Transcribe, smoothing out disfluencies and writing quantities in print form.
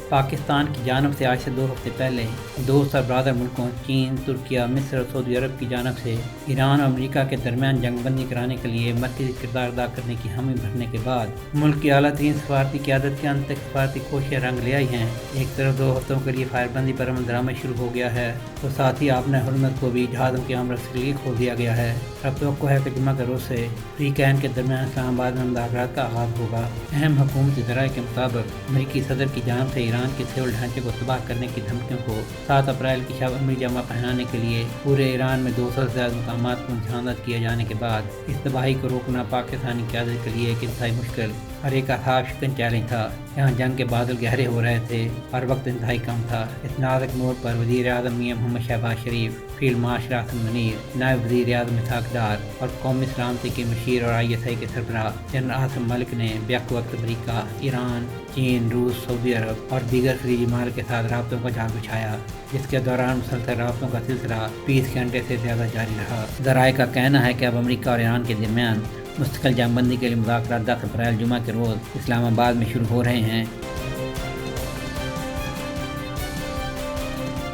پاکستان کی جانب سے آج سے 2 ہفتے پہلے دو سربراہ ملکوں چین، ترکیہ، مصر اور سعودی عرب کی جانب سے ایران اور امریکہ کے درمیان جنگ بندی کرانے کے لیے مرکزی کردار ادا کرنے کی حامی بھرنے کے بعد ملک کی اعلیٰ ترین سفارتی قیادت کے انت تک سفارتی کوششیں رنگ لے آئی ہیں۔ ایک طرف 2 ہفتوں کے لیے فائر بندی پر عمل درآمد شروع ہو گیا ہے تو ساتھ ہی آپ نے حرمت کو بھی جہازوں کی آمد رفت کے لیے کھول دیا گیا ہے۔ اب توقع ہے کہ جمعہ کے روز سے فریقین کے درمیان اسلام آباد میں مذاکرات کا آغاز ہوگا۔ اہم حکومتی ذرائع کے مطابق امریکی صدر کی جانب سے ایران کے سول ڈھانچے کو تباہ کرنے کی دھمکیوں کو 7 اپریل کی شب عملی جامہ پہنانے کے لیے پورے ایران میں 200 سے زیادہ مقامات پر نشاندہی کیے جانے کے بعد اس تباہی کو روکنا پاکستانی قیادت کے لیے ایک انتہائی مشکل اور ایک اصعب شکن چیلنج تھا۔ یہاں جنگ کے بادل گہرے ہو رہے تھے اور وقت انتہائی کم تھا۔ اس نازک موڑ پر وزیر اعظم میاں محمد شہباز شریف، فیلڈ مارشل حسن منیر، نائب وزیر اعظم اسحاق ڈار اور قومی سلامتی کے مشیر اور ISI کے سربراہ جنرل عاصم ملک نے بیک وقت امریکہ، ایران، چین، روس، سعودی عرب اور دیگر خلیجی ممالک کے ساتھ رابطوں کا جال بچھایا، جس کے دوران مسلسل رابطوں کا سلسلہ 20 گھنٹے سے زیادہ جاری رہا۔ ذرائع کا کہنا ہے کہ اب امریکہ اور ایران کے درمیان مستقل جنگ بندی کے لیے مذاکرات 10 اپریل جمعہ کے روز اسلام آباد میں شروع ہو رہے ہیں۔